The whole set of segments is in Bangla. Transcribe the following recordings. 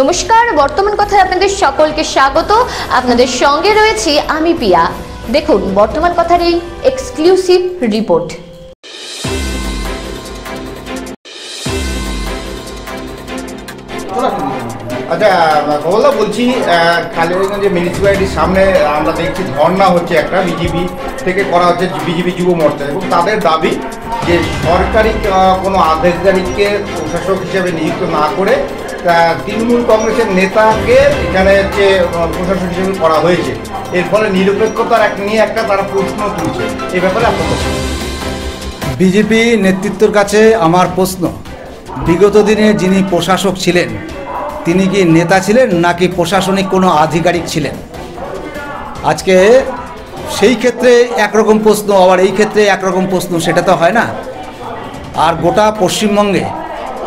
নমস্কার, বর্তমান কথায় আপনাদের সকলকে স্বাগত। আপনাদের সঙ্গে রয়েছি আমি পিয়া। দেখুন বর্তমান কথার এই এক্সক্লুসিভ রিপোর্ট। আচ্ছা কমলদা, বলছি কালিয়াগঞ্জে মিউনিসিপ্যালিটির সামনে আমরা দেখছি ধর্ণা হচ্ছে, একটা বিজেপি থেকে করা হচ্ছে, বিজেপি যুব মোর্চা, এবং তাদের দাবি যে সরকারি কোনো আধিকারিককে প্রশাসক হিসেবে নিযুক্ত না করে তৃণমূল কংগ্রেসের নেতাকে এখানে হচ্ছে প্রশাসক হিসেবে করা হয়েছে। এর ফলে নিরপেক্ষতার নিয়ে একটা তারা প্রশ্ন তুলছে। এই ব্যাপারে আপনার বিজেপি নেতৃত্বের কাছে আমার প্রশ্ন, বিগত দিনে যিনি প্রশাসক ছিলেন তিনি কি নেতা ছিলেন নাকি প্রশাসনিক কোনো আধিকারিক ছিলেন? আজকে সেই ক্ষেত্রে একরকম প্রশ্ন, আবার এই ক্ষেত্রে একরকম প্রশ্ন, সেটা তো হয় না। আর গোটা পশ্চিমবঙ্গে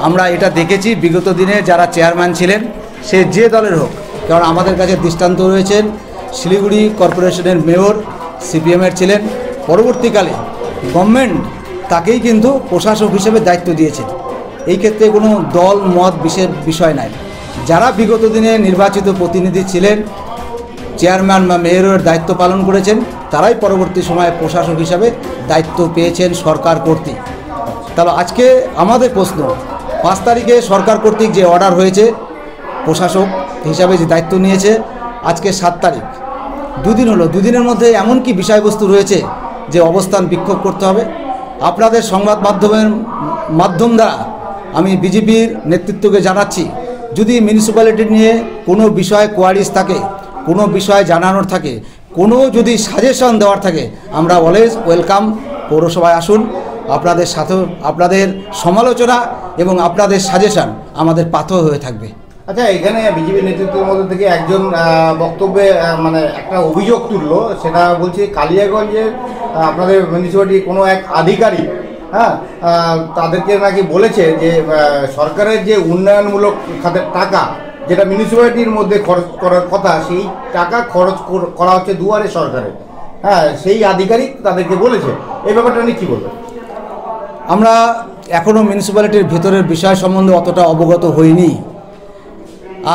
আমরা এটা দেখেছি, বিগত দিনে যারা চেয়ারম্যান ছিলেন সে যে দলের হোক, কারণ আমাদের কাছে দৃষ্টান্ত রয়েছেন শিলিগুড়ি কর্পোরেশনের মেয়র সিপিএমের ছিলেন, পরবর্তীকালে গভর্নমেন্ট তাকেই কিন্তু প্রশাসক হিসেবে দায়িত্ব দিয়েছেন। এই ক্ষেত্রে কোনো দল মত বিষয় নাই। যারা বিগত দিনে নির্বাচিত প্রতিনিধি ছিলেন, চেয়ারম্যান বা মেয়রের দায়িত্ব পালন করেছেন, তারাই পরবর্তী সময়ে প্রশাসক হিসাবে দায়িত্ব পেয়েছেন সরকার কর্তৃক। তাহলে আজকে আমাদের প্রশ্ন, 5 তারিখে সরকার কর্তৃক যে অর্ডার হয়েছে, প্রশাসক হিসাবে যে দায়িত্ব নিয়েছে, আজকে 7 তারিখ, 2 দিন হলো। 2 দিনের মধ্যে এমন কি বিষয়বস্তু রয়েছে যে অবস্থান বিক্ষোভ করতে হবে? আপনাদের সংবাদ মাধ্যম দ্বারা আমি বিজেপির নেতৃত্বকে জানাচ্ছি, যদি মিউনিসিপ্যালিটি নিয়ে কোনো বিষয়ে কোয়ারিজ থাকে, কোনো বিষয় জানানোর থাকে, কোনো যদি সাজেশন দেওয়ার থাকে, আমরা অলওয়েজ ওয়েলকাম। পৌরসভায় আসুন, আপনাদের সাথে আপনাদের সমালোচনা এবং আপনাদের সাজেশন আমাদের পাথর হয়ে থাকবে। আচ্ছা, এখানে বিজেপি নেতৃত্বের মধ্যে থেকে একজন বক্তব্যে মানে একটা অভিযোগ তুললো, সেটা বলছে কালিয়াগঞ্জের আপনাদের মিউনিসিপ্যালিটির কোনো এক আধিকারিক তাদেরকে নাকি বলেছে যে সরকারের যে উন্নয়নমূলক খাতের টাকা যেটা মিউনিসিপ্যালিটির মধ্যে খরচ করার কথা, সেই টাকা খরচ করা হচ্ছে দুয়ারে সরকারের। সেই আধিকারিক তাদেরকে বলেছে। এই ব্যাপারটা নিয়ে কী বলবেন? আমরা এখনও মিউনিসিপ্যালিটির ভিতরের বিষয় সম্বন্ধে অতটা অবগত হইনি।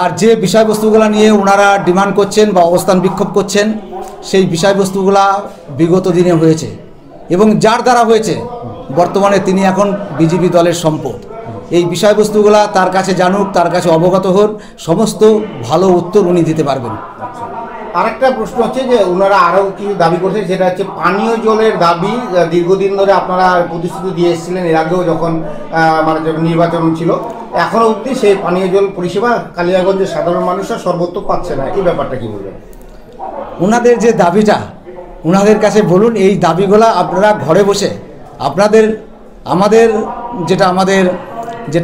আর যে বিষয়বস্তুগুলো নিয়ে ওনারা ডিমান্ড করছেন বা অবস্থান বিক্ষোভ করছেন, সেই বিষয়বস্তুগুলা বিগত দিনে হয়েছে এবং যার দ্বারা হয়েছে বর্তমানে তিনি এখন বিজেপি দলের সম্পদ। এই বিষয়বস্তুগুলা তার কাছে জানুক, তার কাছে অবগত হন, সমস্ত ভালো উত্তর উনি দিতে পারবেন। আরেকটা প্রশ্ন হচ্ছে যে ওনারা আরও কিছু দাবি করছেন, সেটা হচ্ছে পানীয় জলের দাবি। দীর্ঘদিন ধরে আপনারা প্রতিশ্রুতি দিয়ে এসেছিলেন, এর আগেও যখন মানে নির্বাচন ছিল, এখনও অবধি সেই পানীয় জল পরিষেবা কালিয়াগঞ্জের সাধারণ মানুষরা সর্বত্র পাচ্ছে না। এই ব্যাপারটা কি বলবেন? ওনাদের যে দাবিটা, ওনাদের কাছে বলুন, এই দাবিগুলা আপনারা ঘরে বসে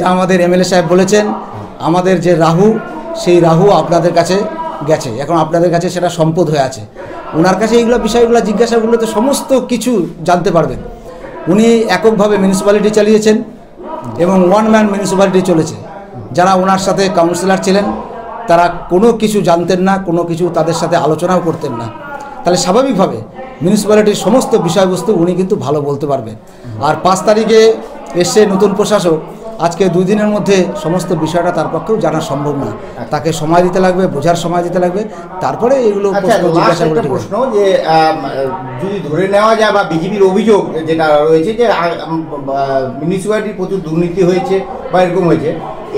আমাদের এমএলএ সাহেব বলেছেন, আমাদের যে রাহু, সেই রাহু আপনাদের কাছে গেছে, এখন আপনাদের কাছে সেটা সম্পদ হয়ে আছে। ওনার কাছে এইগুলো বিষয়গুলো জিজ্ঞাসা করলে তো সমস্ত কিছু জানতে পারবেন। উনি এককভাবে মিউনিসিপ্যালিটি চালিয়েছেন এবং 1 ম্যান মিউনিসিপ্যালিটি চলেছে। যারা ওনার সাথে কাউন্সিলর ছিলেন তারা কোনো কিছু জানতেন না, কোনো কিছু তাদের সাথে আলোচনাও করতেন না। তাহলে স্বাভাবিকভাবে মিউনিসিপ্যালিটির সমস্ত বিষয়বস্তু উনি কিন্তু ভালো বলতে পারবেন। আর 5 তারিখে এসছে নতুন প্রশাসক, আজকে 2 দিনের মধ্যে সমস্ত বিষয়টা তার পক্ষেও জানা সম্ভব না। তাকে সময় দিতে লাগবে, বোঝার সময় দিতে লাগবে, তারপরে এগুলো প্রশ্ন যে যদি ধরে নেওয়া যায় বা বিজেপির অভিযোগ যেটা রয়েছে যে মিউনিসিপ্যালিটির প্রচুর দুর্নীতি হয়েছে বা এরকম হয়েছে,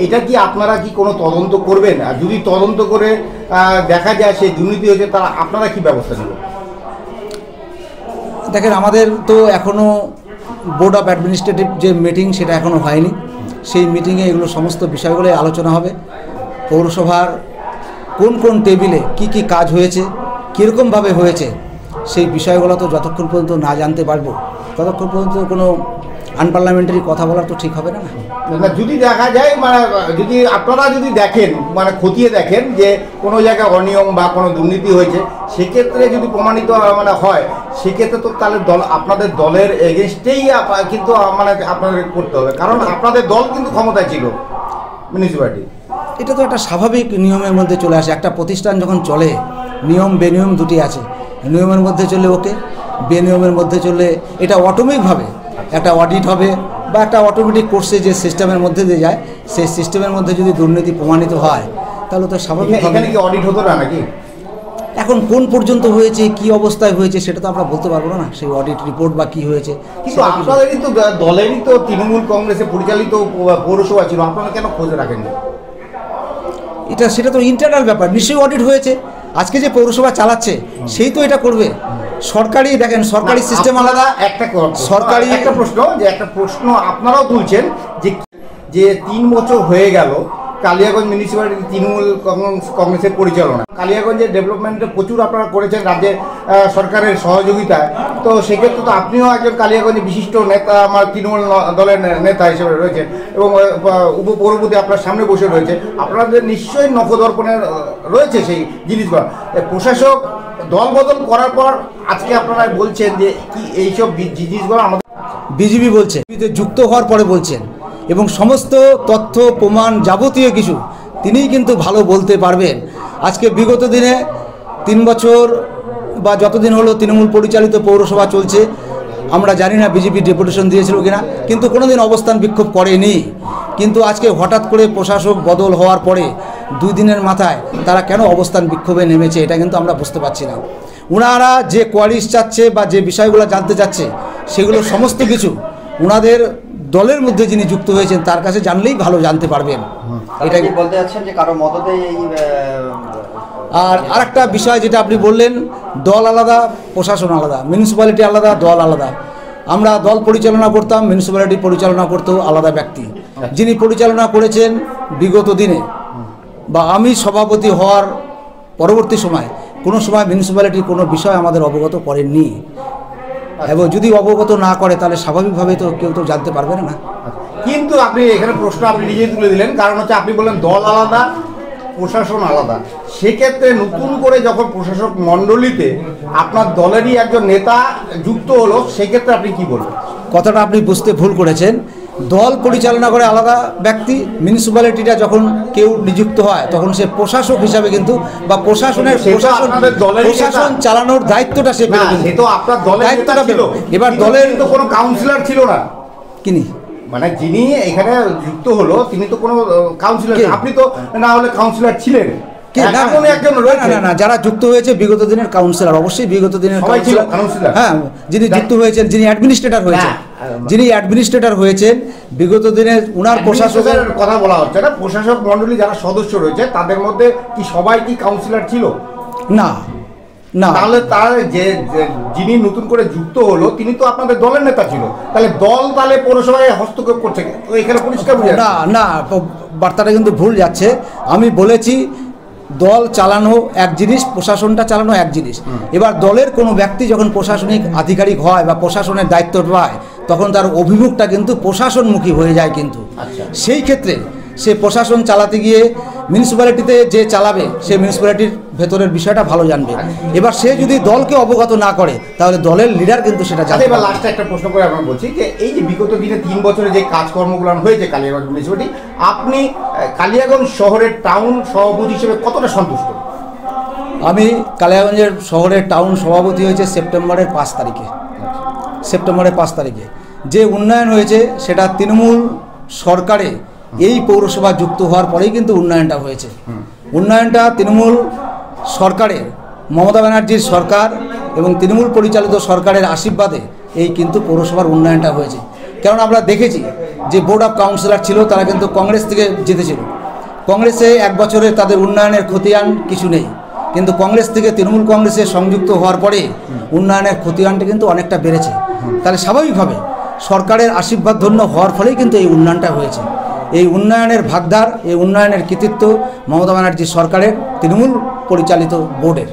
এটা কি আপনারা কি কোনো তদন্ত করবেন? আর যদি তদন্ত করে দেখা যায় সেই দুর্নীতি হয়েছে, তারা আপনারা কি ব্যবস্থা নেবেন? দেখেন, আমাদের তো এখনও বোর্ড অফ অ্যাডমিনিস্ট্রেটিভ যে মিটিং, সেটা এখনও হয়নি। সেই মিটিংয়ে এগুলো সমস্ত বিষয়গুলোই আলোচনা হবে। পৌরসভার কোন কোন টেবিলে কি কি কাজ হয়েছে, কীরকমভাবে হয়েছে, সেই বিষয়গুলো তো যতক্ষণ পর্যন্ত না জানতে পারবো ততক্ষণ পর্যন্ত কোনো আনপার্লামেন্টারি কথা বলার তো ঠিক হবে না। যদি দেখা যায় মানে যদি আপনারা যদি দেখেন, মানে খতিয়ে দেখেন যে কোনো জায়গায় অনিয়ম বা কোনো দুর্নীতি হয়েছে, সেক্ষেত্রে যদি প্রমাণিত মানে হয়, সেক্ষেত্রে তো তাহলে আপনাদের দলের এগেনস্টেই কিন্তু মানে আপনাদের করতে হবে, কারণ আপনাদের দল কিন্তু ক্ষমতায় ছিল মিউনিসিপ্যালিটি। এটা তো একটা স্বাভাবিক নিয়মের মধ্যে চলে আসে। একটা প্রতিষ্ঠান যখন চলে, নিয়ম বেনিয়ম দুটি আছে। নিয়মের মধ্যে চললে ওকে, বেনিয়মের মধ্যে চললে এটা অটোমেটিকভাবে একটা অডিট হবে বা একটা অটোমেটিক কোর্সে যে সিস্টেমের মধ্যে দিয়ে যায়, সেই সিস্টেমের মধ্যে যদি দুর্নীতি প্রমাণিত হয়, তাহলে তো স্বাভাবিক। এখানে কি অডিট হতো না নাকি? এখন কোন পর্যন্ত হয়েছে, কি অবস্থায় হয়েছে সেটা তো আমরা বলতে পারবো না, সেই অডিট রিপোর্ট বা কি হয়েছে। কিন্তু আপনাদেরই তো দলেরই তো তৃণমূল কংগ্রেসে পরিচালিত পৌরসভা ছিল, আপনারা কেন খোঁজ রাখেন? সেটা তো ইন্টারনাল ব্যাপার, নিশ্চয়ই অডিট হয়েছে। আজকে যে পৌরসভা চালাচ্ছে সেই তো এটা করবে। সরকারি দেখেন, সরকারি সিস্টেম আলাদা। সরকারি একটা প্রশ্ন আপনারাও তুলছেন যে 3 বছর হয়ে গেল কালিয়াগঞ্জ মিউনিসিপ্যালিটি তৃণমূল কংগ্রেসের পরিচালনা। কালিয়াগঞ্জের ডেভেলপমেন্টে প্রচুর আপনারা করেছেন রাজ্যের সরকারের সহযোগিতায়, তো সেক্ষেত্রে তো আপনিও একজন কালিয়াগঞ্জের বিশিষ্ট নেতা, আমার তৃণমূল দলের নেতা হিসেবে রয়েছেন এবং উপপৌরপতি আপনার সামনে বসে রয়েছে, আপনাদের নিশ্চয়ই নখদর্পণে রয়েছে সেই জিনিসগুলো। প্রশাসক দল বদল করার পর আজকে আপনারা বলছেন যে কি এইসব জিনিসগুলো আমাদের বিজেপি বলছে, যুক্ত হওয়ার পরে বলছেন, এবং সমস্ত তথ্য প্রমাণ যাবতীয় কিছু তিনিই কিন্তু ভালো বলতে পারবেন। আজকে বিগত দিনে 3 বছর বা যতদিন হলো তৃণমূল পরিচালিত পৌরসভা চলছে, আমরা জানি না বিজেপি ডেপুটেশন দিয়েছিল কিনা, কিন্তু কোনোদিন অবস্থান বিক্ষোভ করেনি। কিন্তু আজকে হঠাৎ করে প্রশাসক বদল হওয়ার পরে 2 দিনের মাথায় তারা কেন অবস্থান বিক্ষোভে নেমেছে এটা কিন্তু আমরা বুঝতে পারছি না। ওনারা যে কোয়ারিশ চাচ্ছে বা যে বিষয়গুলো জানতে চাচ্ছে সেগুলো সমস্ত কিছু ওনাদের দলের মধ্যে যিনি যুক্ত হয়েছেন তার কাছে জানলেই ভালো জানতে পারবেন। এটা কি বলতে যাচ্ছেন যে কারো মদতে এই আর একটা বিষয় যেটা আপনি বললেন, দল আলাদা প্রশাসন আলাদা, মিউনিসিপ্যালিটি আলাদা দল আলাদা। আমরা দল পরিচালনা করতাম, মিউনিসিপ্যালিটি পরিচালনা করতেও আলাদা ব্যক্তি। যিনি পরিচালনা করেছেন বিগত দিনে বা আমি সভাপতি হওয়ার পরবর্তী সময় কোনো সময় মিউনিসিপ্যালিটির কোনো বিষয় আমাদের অবগত করেননি, এবং যদি অবগত না করে তাহলে স্বাভাবিকভাবে তো কেউ তো জানতে পারবে না। কিন্তু আপনি এখানে প্রশ্ন আপনি নিজেই তুলে দিলেন, কারণ হচ্ছে আপনি বললেন দল আলাদা প্রশাসন আলাদা। সেক্ষেত্রে নতুন করে যখন প্রশাসক মণ্ডলীতে আপনার দলেরই একজন নেতা যুক্ত হলো, সেক্ষেত্রে আপনি কি বলবেন? কথাটা আপনি বুঝতে ভুল করেছেন। দল পরিচালনা করে আলাদা ব্যক্তি, মিউনিসিপ্যালিটিটা যখন কেউ নিযুক্ত হয় তখন সে প্রশাসক হিসাবে কিন্তু বা প্রশাসন চালানোর দায়িত্বটা সে পেল। আপনার দলের দায়িত্বটা পেল। এবার দলের তো কোনো কাউন্সিলর ছিল না কিনি, মানে যিনি এখানে যুক্ত হলো তিনি তো কোনো কাউন্সিলর, আপনি তো না হলে কাউন্সিলর ছিলেন। না, যারা যুক্ত হয়েছে বিগত দিনের কাউন্সিলর, অবশ্যই বিগত দিনের কাউন্সিলর। হ্যাঁ, যিনি যুক্ত হয়েছেন, যিনি অ্যাডমিনিস্ট্রেটর হয়েছেন বিগত দিনে উনার প্রশাসকের কথা বলা হচ্ছে না। প্রশাসক মণ্ডলী যারা সদস্য রয়েছে তাদের মধ্যে কি সবাই কি কাউন্সিলর ছিল? না। তাহলে তার যে যিনি নতুন করে যুক্ত হলো তিনি তো আপনাদের দলের নেতা ছিল, তাহলে পৌরসভায় হস্তক্ষেপ করছে এখানে পরিষ্কার না, বার্তাটা কিন্তু ভুল যাচ্ছে। আমি বলেছি দল চালানো এক জিনিস, প্রশাসনটা চালানো এক জিনিস। এবার দলের কোনো ব্যক্তি যখন প্রশাসনিক আধিকারিক হয় বা প্রশাসনের দায়িত্ব পায় তখন তার অভিমুখটা কিন্তু প্রশাসনমুখী হয়ে যায়। কিন্তু সেই ক্ষেত্রে সে প্রশাসন চালাতে গিয়ে মিউনিসিপ্যালিটিতে যে চালাবে সে মিউনিসিপ্যালিটির ভেতরের বিষয়টা ভালো জানবে। এবার সে যদি দলকে অবগত না করে তাহলে দলের লিডার কিন্তু সেটা জানবে। এবার লাস্টে একটা প্রশ্ন করে আমরা বলছি যে এই যে বিগত দিনে 3 বছরে যে কাজকর্মগুলো হয়েছে কালিয়াগঞ্জ মিউনিসিপ্যালিটি, আপনি কালিয়াগঞ্জ শহরের টাউন সভাপতি হিসেবে কতটা সন্তুষ্ট? আমি কালিয়াগঞ্জের শহরের টাউন সভাপতি হয়েছে সেপ্টেম্বরের 5 তারিখে। যে উন্নয়ন হয়েছে সেটা তৃণমূল সরকারে এই পৌরসভা যুক্ত হওয়ার পরেই কিন্তু উন্নয়নটা হয়েছে। উন্নয়নটা তৃণমূল সরকারের, মমতা ব্যানার্জির সরকার এবং তৃণমূল পরিচালিত সরকারের আশীর্বাদে এই কিন্তু পৌরসভার উন্নয়নটা হয়েছে। কারণ আমরা দেখেছি যে বোর্ড অফ কাউন্সিলর ছিল তারা কিন্তু কংগ্রেস থেকে জিতেছিল। কংগ্রেসে 1 বছরে তাদের উন্নয়নের খতিয়ান কিছু নেই, কিন্তু কংগ্রেস থেকে তৃণমূল কংগ্রেসে সংযুক্ত হওয়ার পরে উন্নয়নের খতিয়ানটা কিন্তু অনেকটা বেড়েছে। তাহলে স্বাভাবিকভাবে সরকারের আশীর্বাদ ধন্য হওয়ার ফলেই কিন্তু এই উন্নয়নটা হয়েছে। এই উন্নয়নের ভাগদার, এই উন্নয়নের কৃতিত্ব মমতা ব্যানার্জি সরকারের তৃণমূল পরিচালিত বোর্ডের।